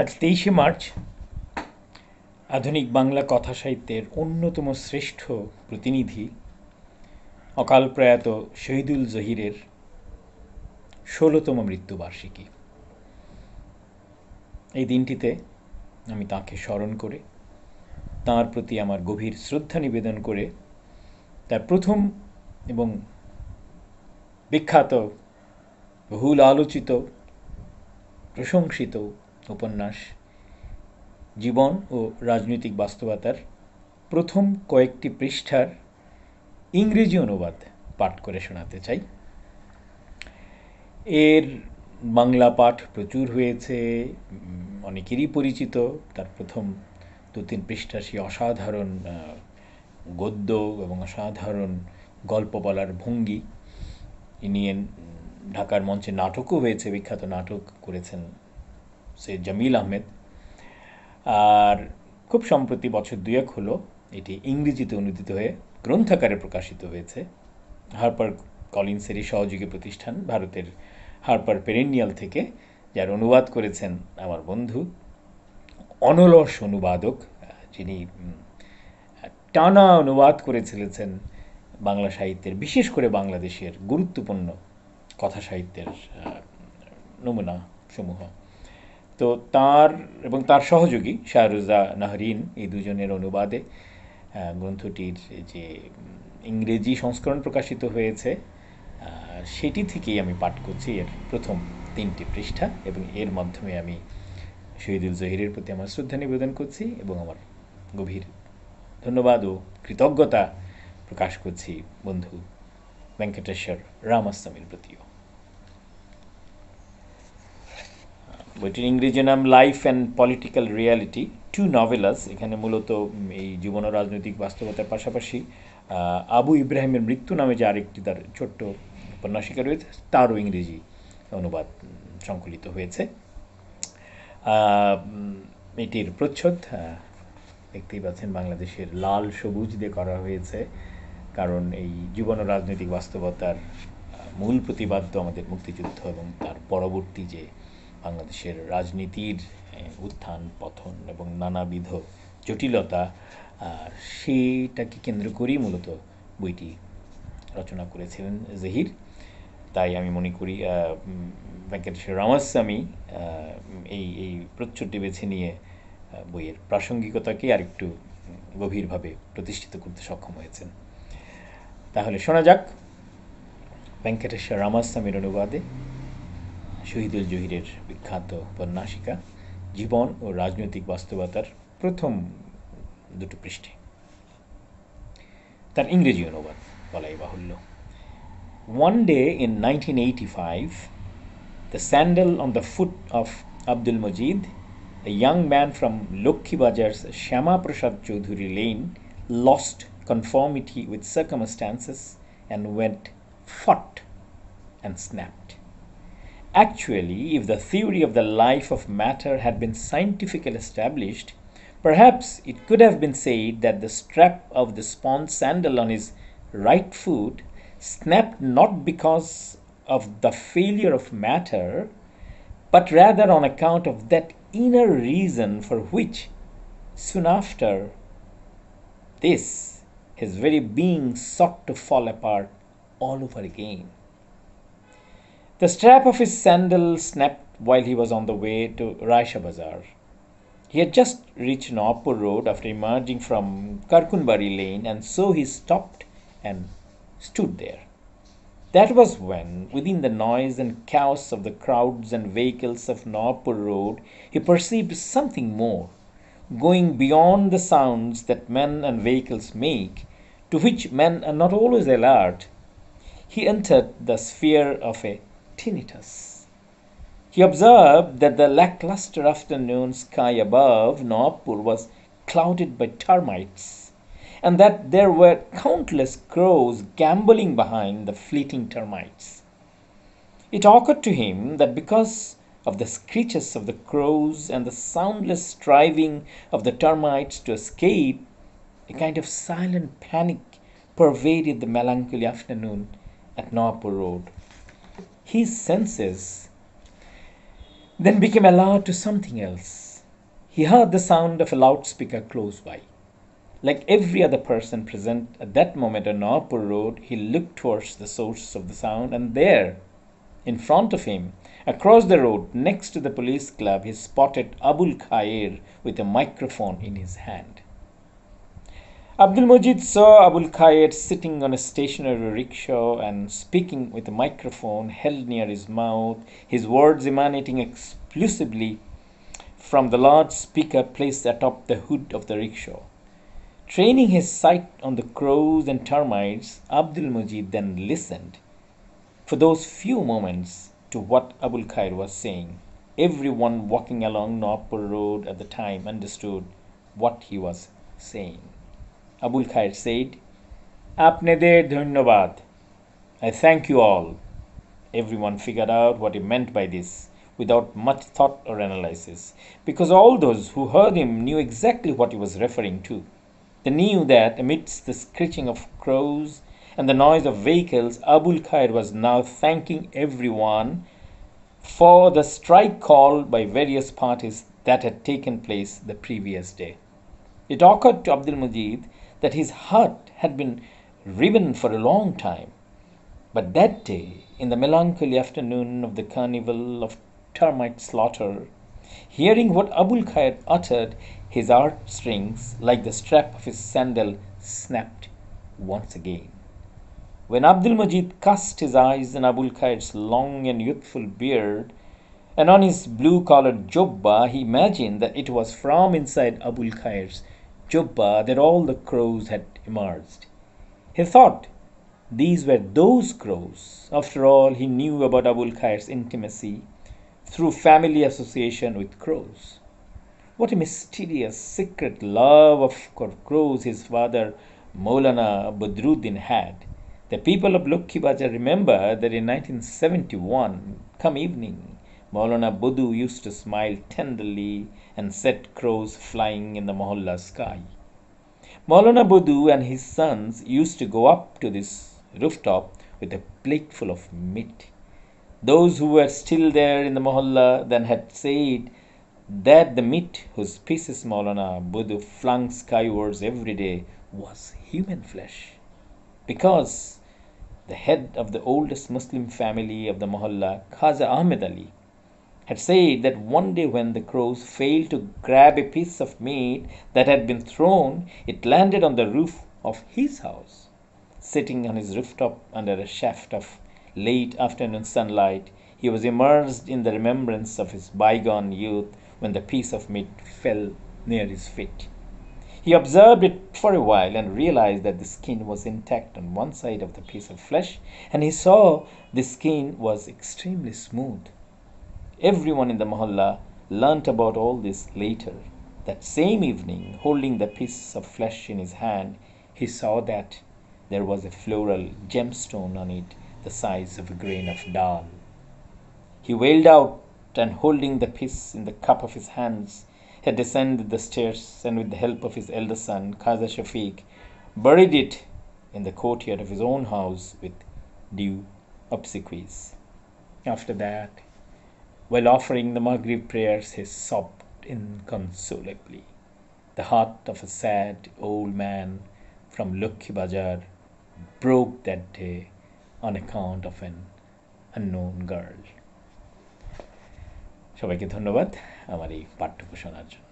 আজ 23শে মার্চ আধুনিক বাংলা কথা সাহিত্যের অন্যতম শ্রেষ্ঠ প্রতিনিধি অকাল প্রয়াত শহীদুল জহিরের 16তম মৃত্যুবার্ষিকী। এই দিনটিতে আমি তাঁকে স্মরণ করে তাঁর প্রতি আমার গভীর শ্রদ্ধা নিবেদন করে তার প্রথম এবং বিখ্যাত, বহুল আলোচিত, প্রশংসিত উপন্যাস জীবন ও রাজনৈতিক বাস্তবতার প্রথম কয়েকটি পৃষ্ঠার ইংরেজি অনুবাদ পাঠ করে শোনাতে চাই। এর বাংলা পাঠ প্রচুর হয়েছে, অনেকেরই পরিচিত। তার প্রথম 2-3 পৃষ্ঠা সেই অসাধারণ গদ্য এবং অসাধারণ গল্প বলার ভঙ্গি নিয়ে ঢাকার মঞ্চে নাটকও হয়েছে, বিখ্যাত নাটক করেছেন সৈয়দ জামিল আহমেদ। আর খুব সম্প্রতি বছর 2-1 হলো এটি ইংরেজিতে অনুদিত হয়ে গ্রন্থাকারে প্রকাশিত হয়েছে হার্পার কলিন্সেরই সহযোগী প্রতিষ্ঠান ভারতের হার্পার পেরেনিয়াল থেকে, যার অনুবাদ করেছেন আমার বন্ধু অনলস অনুবাদক, যিনি টানা অনুবাদ করে চলেছেন বাংলা সাহিত্যের, বিশেষ করে বাংলাদেশের গুরুত্বপূর্ণ কথা সাহিত্যের নমুনা সমূহ। তো তার এবং তার সহযোগী শাহরোজা, নাহরিন, এই দুজনের অনুবাদে গ্রন্থটির যে ইংরেজি সংস্করণ প্রকাশিত হয়েছে সেটি থেকেই আমি পাঠ করছি এর প্রথম 3টি পৃষ্ঠা, এবং এর মাধ্যমে আমি শহীদুল জহিরের প্রতি আমার শ্রদ্ধা নিবেদন করছি এবং আমার গভীর ধন্যবাদ ও কৃতজ্ঞতা প্রকাশ করছি বন্ধু ভেঙ্কটেশ্বর রামাস্বামীর প্রতিও। বইটির ইংরেজি নাম লাইফ অ্যান্ড পলিটিক্যাল রিয়ালিটি, 2 নভেলাস। এখানে মূলত এই জীবন ও রাজনৈতিক বাস্তবতার পাশাপাশি আবু ইব্রাহিমের মৃত্যু নামে যে আরেকটি তার ছোট্ট উপন্যাসিকা রয়েছে, তারও ইংরেজি অনুবাদ সংকলিত হয়েছে। এটির প্রচ্ছদ দেখতেই পাচ্ছেন বাংলাদেশের লাল সবুজ দিয়ে করা হয়েছে, কারণ এই জীবন ও রাজনৈতিক বাস্তবতার মূল প্রতিপাদ্য আমাদের মুক্তিযুদ্ধ এবং তার পরবর্তী যে বাংলাদেশের রাজনীতির উত্থান পতন এবং নানাবিধ জটিলতা, সেটাকে কেন্দ্র করেই মূলত বইটি রচনা করেছিলেন জহির। তাই আমি মনে করি ভেঙ্কটেশ্বর রামাস্বামী এই প্রচ্ছদটি বেছে নিয়ে বইয়ের প্রাসঙ্গিকতাকে আরেকটু গভীরভাবে প্রতিষ্ঠিত করতে সক্ষম হয়েছেন। তাহলে শোনা যাক ভেঙ্কটেশ্বর রামাস্বামীর অনুবাদে শহীদুল জহিরের বিখ্যাত উপন্যাসিকা জীবন ও রাজনৈতিক বাস্তবতার প্রথম 2 পৃষ্ঠে তার ইংরেজি অনুবাদ বলাই বাহুল্য। One day in 1985, the sandal on the foot of Abdul Majid, a young man from Lokhi Bazar's Shama Prasad Chaudhuri Lane, lost conformity with circumstances and went fought and snapped. Actually, if the theory of the life of matter had been scientifically established, perhaps it could have been said that the strap of the sponge sandal on his right foot snapped not because of the failure of matter, but rather on account of that inner reason for which, soon after this, his very being sought to fall apart all over again. The strap of his sandal snapped while he was on the way to Raisha Bazar. He had just reached Nagpur Road after emerging from Karkunbari Lane, and so he stopped and stood there. That was when, within the noise and chaos of the crowds and vehicles of Nagpur Road, he perceived something more, going beyond the sounds that men and vehicles make, to which men are not always alert. He entered the sphere of a tinnitus. He observed that the lackluster afternoon sky above Nagpur was clouded by termites, and that there were countless crows gambolling behind the fleeting termites. It occurred to him that because of the screeches of the crows and the soundless striving of the termites to escape, a kind of silent panic pervaded the melancholy afternoon at Nagpur Road. His senses then became alert to something else. He heard the sound of a loudspeaker close by. Like every other person present at that moment on Nagpur Road, he looked towards the source of the sound, and there, in front of him, across the road, next to the police club, he spotted Abul Khair with a microphone in his hand. Abdul Majid saw Abul Khair sitting on a stationary rickshaw and speaking with a microphone held near his mouth, his words emanating exclusively from the large speaker placed atop the hood of the rickshaw. Training his sight on the crows and termites, Abdul Majid then listened for those few moments to what Abul Khair was saying. Everyone walking along Nagpur Road at the time understood what he was saying. Abul Khair said, "Apneder dhanyabad. I thank you all." Everyone figured out what he meant by this without much thought or analysis, because all those who heard him knew exactly what he was referring to. They knew that amidst the screeching of crows and the noise of vehicles, Abul Khair was now thanking everyone for the strike call by various parties that had taken place the previous day. It occurred to Abdul Majid that his heart had been riven for a long time. But that day, in the melancholy afternoon of the carnival of termite slaughter, hearing what Abul Khair uttered, his heartstrings, like the strap of his sandal, snapped once again. When Abdul Majid cast his eyes on Abul Khair's long and youthful beard and on his blue-collared jubba, he imagined that it was from inside Abul Khair's jubba that all the crows had emerged. He thought these were those crows. After all, he knew about Abul Khair's intimacy through family association with crows. What a mysterious, secret love of crows his father Maulana Badruddin had. The people of Lokhi Bazaar remember that in 1971, come evening, Maulana Budu used to smile tenderly and set crows flying in the Mohalla sky. Maulana Budu and his sons used to go up to this rooftop with a plateful of meat. Those who were still there in the Mohalla then had said that the meat whose pieces Maulana Budu flung skywards every day was human flesh, because the head of the oldest Muslim family of the Mohalla, Khaja Ahmed Ali, had said that one day when the crows failed to grab a piece of meat that had been thrown, it landed on the roof of his house. Sitting on his rooftop under a shaft of late afternoon sunlight, he was immersed in the remembrance of his bygone youth when the piece of meat fell near his feet. He observed it for a while and realized that the skin was intact on one side of the piece of flesh, and he saw the skin was extremely smooth. Everyone in the Mohalla learnt about all this later. That same evening, holding the piece of flesh in his hand, he saw that there was a floral gemstone on it the size of a grain of dal. He wailed out, and holding the piece in the cup of his hands, had descended the stairs, and with the help of his elder son, Khaja Shafiq, buried it in the courtyard of his own house with due obsequies. After that, while offering the Maghrib prayers, he sobbed inconsolably. The heart of a sad old man from Lokhi Bazaar broke that day on account of an unknown girl. সবাইকে ধন্যবাদ আমার এই পাঠ্যক্রম শোনার জন্য।